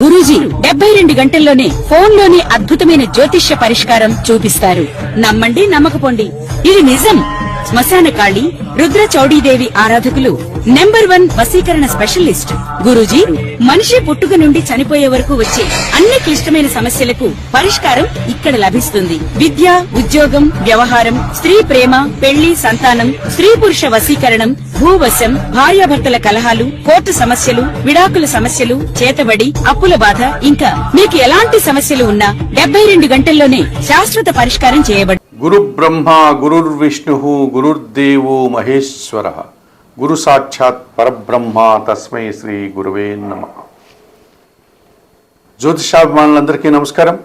గురూజీ 72 గంటల్లోనే ఫోన్ లోనే అద్భుతమైన జ్యోతిష్య పరిష్కారం చూపిస్తారు. నమ్మండి, నమ్మకపోండి, ఇది నిజం. శ్మశాన కాళి రుద్ర చౌడీదేవి ఆరాధకులు నంబర్ 1 వశీకరణ స్పెషలిస్ట్ గురూజీ. మనిషి పుట్టుక నుండి చనిపోయే వరకు వచ్చే అన్ని క్లిష్టమైన సమస్యలకు పరిష్కారం ఇక్కడ లభిస్తుంది. విద్య, ఉద్యోగం, వ్యవహారం, స్త్రీ ప్రేమ, పెళ్లి, సంతానం, స్త్రీ పురుష వశీకరణం, భూవశం, భార్యాభర్తల కలహాలు, కోర్టు సమస్యలు, విడాకుల సమస్యలు, చేతబడి, అప్పుల బాధ, ఇంకా మీకు ఎలాంటి సమస్యలు ఉన్నా 72 గంటల్లోనే శాశ్వత పరిష్కారం చేయబడి. గురు బ్రహ్మ గురుర్విష్ణు గురుర్దేవో మహేశ్వర గురు సాక్షాత్ పరబ్రహ్మ తస్మై శ్రీ గురువే నమః. జ్యోతిషాభిమానులందరికీ నమస్కారం.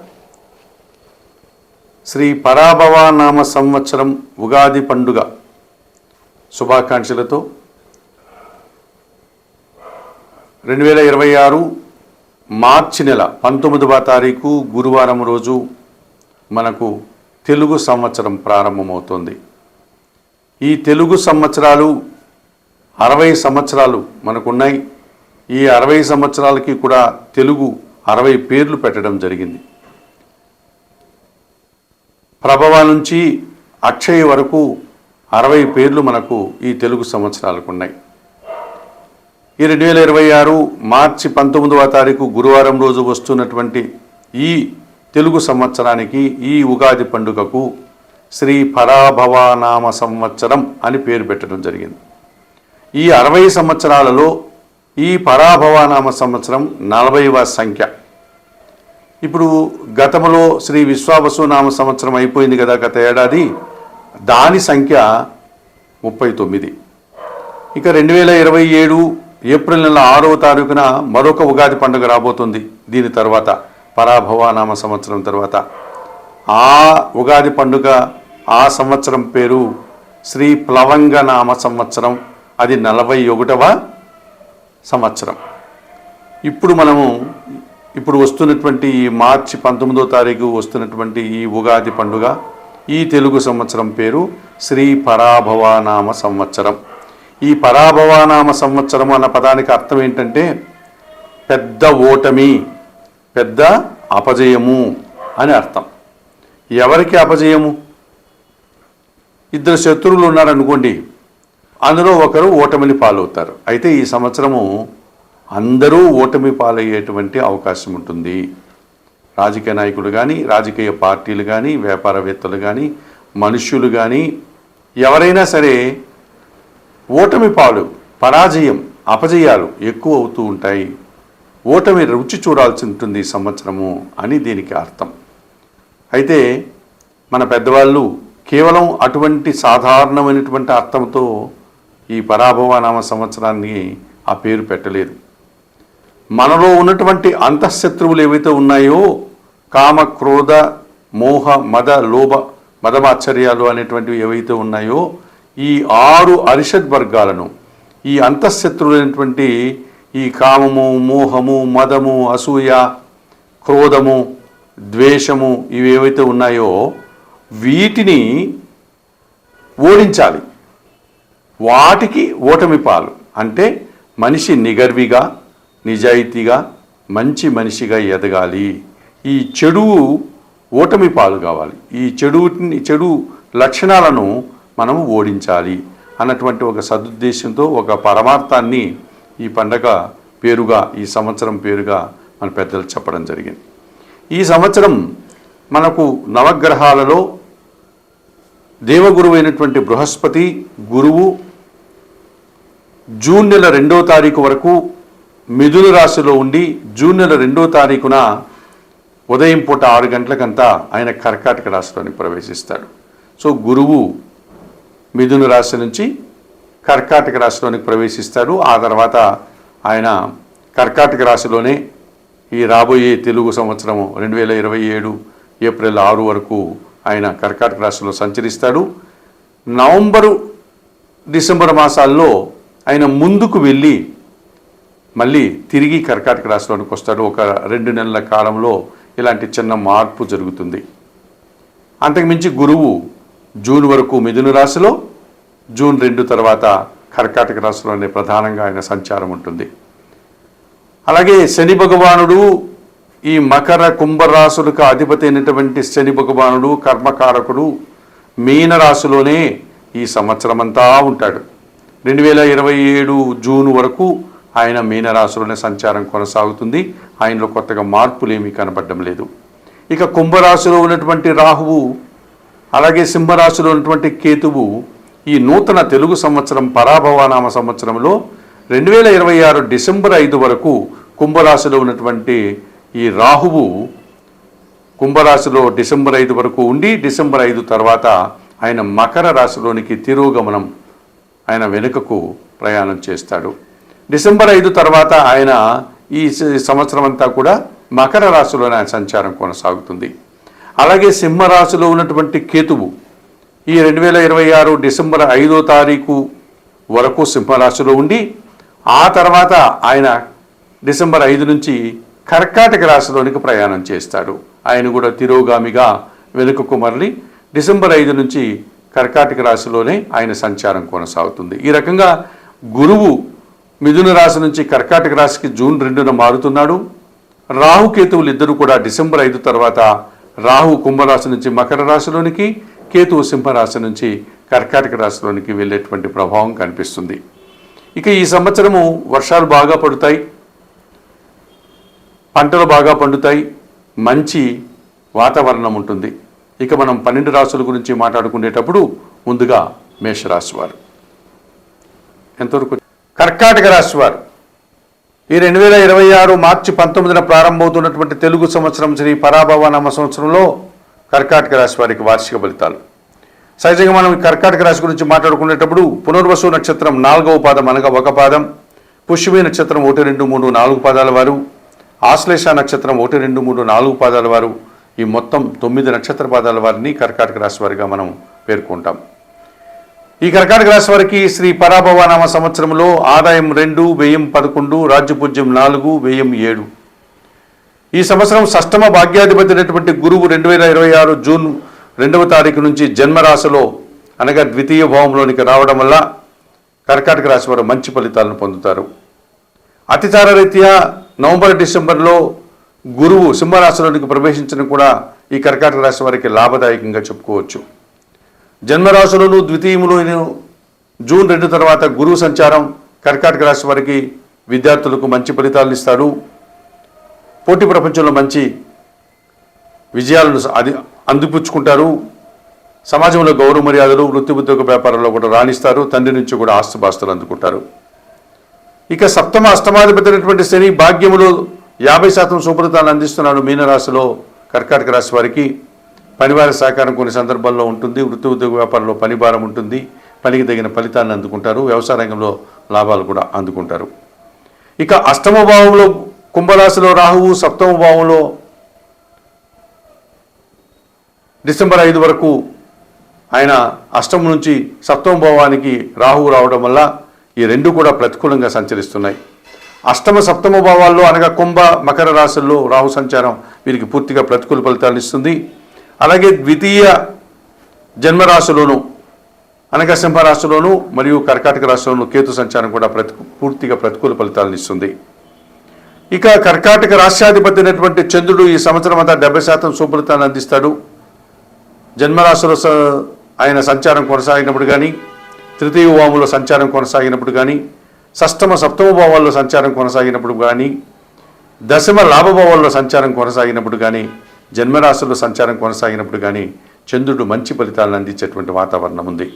శ్రీ పరాభవ నామ సంవత్సరం ఉగాది పండుగ శుభాకాంక్షలతో 2026 మార్చి నెల 19వ తారీఖు గురువారం రోజు మనకు తెలుగు సంవత్సరం ప్రారంభమవుతోంది. ఈ తెలుగు సంవత్సరాలు 60 సంవత్సరాలు మనకున్నాయి. ఈ 60 సంవత్సరాలకి కూడా తెలుగు 60 పేర్లు పెట్టడం జరిగింది. ప్రభవ నుంచి అక్షయ వరకు 60 పేర్లు మనకు ఈ తెలుగు సంవత్సరాలకు ఉన్నాయి. ఈ 2026 మార్చి 19వ తారీఖు గురువారం రోజు వస్తున్నటువంటి ఈ తెలుగు సంవత్సరానికి, ఈ ఉగాది పండుగకు శ్రీ పరాభవ నామ సంవత్సరం అని పేరు పెట్టడం జరిగింది. ఈ 60 సంవత్సరాలలో ఈ పరాభవ నామ సంవత్సరం 40వ సంఖ్య. ఇప్పుడు గతంలో శ్రీ విశ్వావసు నామ సంవత్సరం అయిపోయింది కదా గత ఏడాది, దాని సంఖ్య 39. ఇక 2027 ఏప్రిల్ నెల 6వ తారీఖున మరొక ఉగాది పండుగ రాబోతుంది. దీని తర్వాత పరాభవ నామ సంవత్సరం తర్వాత ఆ ఉగాది పండుగ, ఆ సంవత్సరం పేరు శ్రీ ప్లవంగ నామ సంవత్సరం. అది 41వ సంవత్సరం. ఇప్పుడు వస్తున్నటువంటి ఈ మార్చి 19వ తారీఖు వస్తున్నటువంటి ఈ ఉగాది పండుగ, ఈ తెలుగు సంవత్సరం పేరు శ్రీ పరాభవ నామ సంవత్సరం. ఈ పరాభవ నామ సంవత్సరం అన్న పదానికి అర్థం ఏంటంటే పెద్ద ఓటమి, పెద్ద అపజయము అని అర్థం. ఎవరికి అపజయము? ఇద్దరు శత్రువులు ఉన్నారనుకోండి, అందులో ఒకరు ఓటమిని పాలవుతారు. అయితే ఈ సంవత్సరము అందరూ ఓటమి పాలయ్యేటువంటి అవకాశం ఉంటుంది. రాజకీయ నాయకులు కానీ, రాజకీయ పార్టీలు కానీ, వ్యాపారవేత్తలు కానీ, మనుష్యులు కానీ, ఎవరైనా సరే ఓటమి పాలు, పరాజయం, అపజయాలు ఎక్కువ అవుతూ ఉంటాయి. ఓటమి రుచి చూడాల్సి ఉంటుంది ఈ సంవత్సరము అని దీనికి అర్థం. అయితే మన పెద్దవాళ్ళు కేవలం అటువంటి సాధారణమైనటువంటి అర్థంతో ఈ పరాభవ నామ సంవత్సరాన్ని ఆ పేరు పెట్టలేదు. మనలో ఉన్నటువంటి అంతఃశత్రువులు ఏవైతే ఉన్నాయో, కామ, క్రోధ, మోహ, మద, లోభ, మదమాశ్చర్యాలు అనేటువంటివి ఏవైతే ఉన్నాయో, ఈ 6 అరిషడ్ వర్గాలను, ఈ అంతఃశత్రువులైనటువంటి ఈ కామము, మోహము, మదము, అసూయ, క్రోధము, ద్వేషము, ఇవి ఏవైతే ఉన్నాయో వీటిని ఓడించాలి. వాటికి ఓటమి పాలు. అంటే మనిషి నిగర్విగా, నిజాయితీగా, మంచి మనిషిగా ఎదగాలి. ఈ చెడు ఓటమి పాలు కావాలి. ఈ చెడు లక్షణాలను మనం ఓడించాలి అన్నటువంటి ఒక సదుద్దేశంతో, ఒక పరమార్థాన్ని ఈ పండగ పేరుగా, ఈ సంవత్సరం పేరుగా మన పెద్దలు చెప్పడం జరిగింది. ఈ సంవత్సరం మనకు నవగ్రహాలలో దేవగురువు అయినటువంటి బృహస్పతి గురువు జూన్ నెల 2వ తారీఖు వరకు మిథున రాశిలో ఉండి, జూన్ నెల 2వ తారీఖున ఉదయం పూట 6 గంటలకంతా ఆయన కర్కాటక రాశిలోనికి ప్రవేశిస్తాడు. సో గురువు మిథున రాశి నుంచి కర్కాటక రాశిలోనికి ప్రవేశిస్తాడు. ఆ తర్వాత ఆయన కర్కాటక రాశిలోనే ఈ రాబోయే తెలుగు సంవత్సరం 2027 ఏప్రిల్ 6 వరకు ఆయన కర్కాటక రాశిలో సంచరిస్తాడు. నవంబరు, డిసెంబర్ మాసాల్లో ఆయన ముందుకు వెళ్ళి మళ్ళీ తిరిగి కర్కాటక రాశిలోనికి వస్తాడు. ఒక 2 నెలల కాలంలో ఇలాంటి చిన్న మార్పు జరుగుతుంది. అంతకుమించి గురువు జూన్ వరకు మిథున రాశిలో, జూన్ 2 తర్వాత కర్కాటక రాశిలోనే ప్రధానంగా ఆయన సంచారం ఉంటుంది. అలాగే శని భగవానుడు ఈ మకర కుంభరాశులకు అధిపతి అయినటువంటి శని భగవానుడు కర్మకారకుడు మీనరాశిలోనే ఈ సంవత్సరం అంతా ఉంటాడు. 2027 జూన్ వరకు ఆయన మీనరాశిలోనే సంచారం కొనసాగుతుంది. ఆయనలో కొత్తగా మార్పులు ఏమీ కనపడడం లేదు. ఇక కుంభరాశిలో ఉన్నటువంటి రాహువు, అలాగే సింహరాశిలో ఉన్నటువంటి కేతువు ఈ నూతన తెలుగు సంవత్సరం పరాభవనామ సంవత్సరంలో 2026 డిసెంబర్ 5 వరకు కుంభరాశిలో ఉన్నటువంటి ఈ రాహువు కుంభరాశిలో డిసెంబర్ 5 వరకు ఉండి డిసెంబర్ 5 తర్వాత ఆయన మకర రాశిలోనికి తిరోగమనం, ఆయన వెనుకకు ప్రయాణం చేస్తాడు. డిసెంబర్ 5 తర్వాత ఆయన ఈ సంవత్సరం అంతా కూడా మకర రాశిలోనే ఆయన సంచారం కొనసాగుతుంది. అలాగే సింహరాశిలో ఉన్నటువంటి కేతువు ఈ 2026 డిసెంబర్ 5వ తారీఖు వరకు సింహరాశిలో ఉండి ఆ తర్వాత ఆయన డిసెంబర్ 5 నుంచి కర్కాటక రాశిలోనికి ప్రయాణం చేస్తాడు. ఆయన కూడా తిరోగామిగా వెనుకకు మరలి డిసెంబర్ 5 నుంచి కర్కాటక రాశిలోనే ఆయన సంచారం కొనసాగుతుంది. ఈ రకంగా గురువు మిథున రాశి నుంచి కర్కాటక రాశికి జూన్ 2న మారుతున్నాడు. రాహుకేతువులు ఇద్దరు కూడా డిసెంబర్ 5 తర్వాత రాహు కుంభరాశి నుంచి మకర రాశిలోనికి, కేతువు సింహరాశి నుంచి కర్కాటక రాశిలోనికి వెళ్ళేటువంటి ప్రభావం కనిపిస్తుంది. ఇక ఈ సంవత్సరము వర్షాలు బాగా పడుతాయి, పంటలు బాగా పండుతాయి, మంచి వాతావరణం ఉంటుంది. ఇక మనం 12 రాశుల గురించి మాట్లాడుకునేటప్పుడు ముందుగా మేషరాశి వారు. ఎంతవరకు కర్కాటక రాశి వారు ఈ 2026 మార్చి 19న ప్రారంభమవుతున్నటువంటి తెలుగు సంవత్సరం శ్రీ పరాభవనామ సంవత్సరంలో కర్కాటక రాశి వారికి వార్షిక ఫలితాలు. సహజంగా మనం కర్కాటక రాశి గురించి మాట్లాడుకునేటప్పుడు పునర్వసు నక్షత్రం 4వ పాదం అనగా 1 పాదం, పుష్యమి నక్షత్రం 1, 2, 3, 4 పాదాల వారు, ఆశ్లేష నక్షత్రం 1, 2, 3, 4 పాదాల వారు, ఈ మొత్తం 9 నక్షత్ర పాదాల వారిని కర్కాటక రాశి వారిగా మనం పేర్కొంటాం. ఈ కర్కాటక రాశి వారికి శ్రీ పరాభవనామ సంవత్సరంలో ఆదాయం 2, వ్యయం 11, రాజ్యపూజ్యం 4, వ్యయం 7. ఈ సంవత్సరం షష్టమ భాగ్యాధిపతి అయినటువంటి గురువు 2026 జూన్ 2వ తారీఖు నుంచి జన్మరాశిలో అనగా ద్వితీయ భావంలోనికి రావడం వల్ల కర్కాటక రాశి వారు మంచి ఫలితాలను పొందుతారు. అతిచార రీత్యా నవంబర్ డిసెంబర్లో గురువు సింహరాశిలోనికి ప్రవేశించడం కూడా ఈ కర్కాటక రాశి వారికి లాభదాయకంగా చెప్పుకోవచ్చు. జన్మరాశులను ద్వితీయములోను జూన్ 2 తర్వాత గురువు సంచారం కర్కాటక రాశి వారికి విద్యార్థులకు మంచి ఫలితాలను ఇస్తాడు. పోటీ ప్రపంచంలో మంచి విజయాలను అందిపుచ్చుకుంటారు. సమాజంలో గౌరవ మర్యాదలు, వృత్తి ఉద్యోగ వ్యాపారంలో కూడా రాణిస్తారు. తండ్రి నుంచి కూడా ఆస్తుపాస్తులు అందుకుంటారు. ఇక సప్తమ అష్టమాధిపతి అయినటువంటి శని భాగ్యములో 50% శుభ్రతాన్ని అందిస్తున్నాడు. మీనరాశిలో కర్కాటక రాశి వారికి పనివారి సహకారం కొన్ని సందర్భాల్లో ఉంటుంది. వృత్తి ఉద్యోగ వ్యాపారంలో పనిభారం ఉంటుంది. పనికి తగిన ఫలితాన్ని అందుకుంటారు. వ్యవసాయ రంగంలో లాభాలు కూడా అందుకుంటారు. ఇక అష్టమ భావంలో కుంభరాశిలో రాహువు, సప్తమ భావంలో డిసెంబర్ 5 వరకు ఆయన అష్టమం నుంచి సప్తమ భావానికి రాహువు రావడం వల్ల ఈ రెండు కూడా ప్రతికూలంగా సంచరిస్తున్నాయి. అష్టమ సప్తమ భావాల్లో అనగా కుంభ మకర రాశుల్లో రాహు సంచారం వీరికి పూర్తిగా ప్రతికూల ఫలితాలను ఇస్తుంది. అలాగే ద్వితీయ జన్మరాశిలోను అనగా సింహరాశిలోను మరియు కర్కాటక రాశిలోను కేతు సంచారం కూడా పూర్తిగా ప్రతికూల ఫలితాలను ఇస్తుంది. ఇక కర్కాటక రాశ్యాధిపతి అయినటువంటి చంద్రుడు ఈ సంవత్సరం అంతా 70% శుభ్రతాన్ని అందిస్తాడు. జన్మరాశిలో ఆయన సంచారం కొనసాగినప్పుడు కానీ, తృతీయ భావంలో సంచారం కొనసాగినప్పుడు కానీ, షష్టమ సప్తమ భావాల్లో సంచారం కొనసాగినప్పుడు కానీ, దశమ లాభభావాల్లో సంచారం కొనసాగినప్పుడు కానీ, జన్మరాశుల్లో సంచారం కొనసాగినప్పుడు కానీ చంద్రుడు మంచి ఫలితాలను అందించేటువంటి వాతావరణం ఉంది.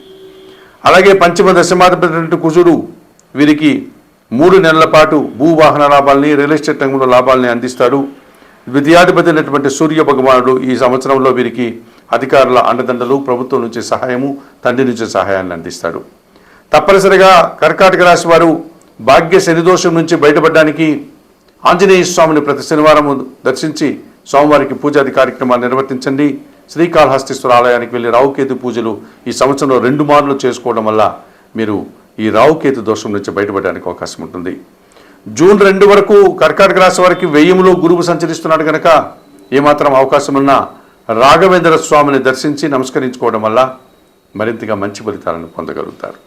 అలాగే పంచమ దశమాధిపతి కుజుడు వీరికి 3 నెలల పాటు భూవాహన లాభాలని, రియల్ ఎస్టేట్ రంగంలో లాభాలని అందిస్తాడు. ద్వితీయాధిపతి అయినటువంటి సూర్య భగవానుడు ఈ సంవత్సరంలో వీరికి అధికారుల అండదండలు, ప్రభుత్వం నుంచి సహాయము, తండ్రి నుంచి సహాయాన్ని అందిస్తాడు. తప్పనిసరిగా కర్కాటక రాశి వారు భాగ్య శనిదోషం నుంచి బయటపడడానికి ఆంజనేయ స్వామిని ప్రతి శనివారం దర్శించి స్వామివారికి పూజాది కార్యక్రమాలు నిర్వర్తించండి. శ్రీకాళహస్తీశ్వర ఆలయానికి వెళ్ళి రావుకేతు పూజలు ఈ సంవత్సరంలో 2 మార్లు చేసుకోవడం వల్ల మీరు ఈ రావుకేతు దోషం నుంచి బయటపడడానికి అవకాశం ఉంటుంది. జూన్ 2 వరకు కర్కాటక రాశి వారికి వ్యయంలో గురువు సంచరిస్తున్నాడు కనుక ఏమాత్రం అవకాశం ఉన్నా రాఘవేంద్ర స్వామిని దర్శించి నమస్కరించుకోవడం వల్ల మరింతగా మంచి ఫలితాలను పొందగలుగుతారు.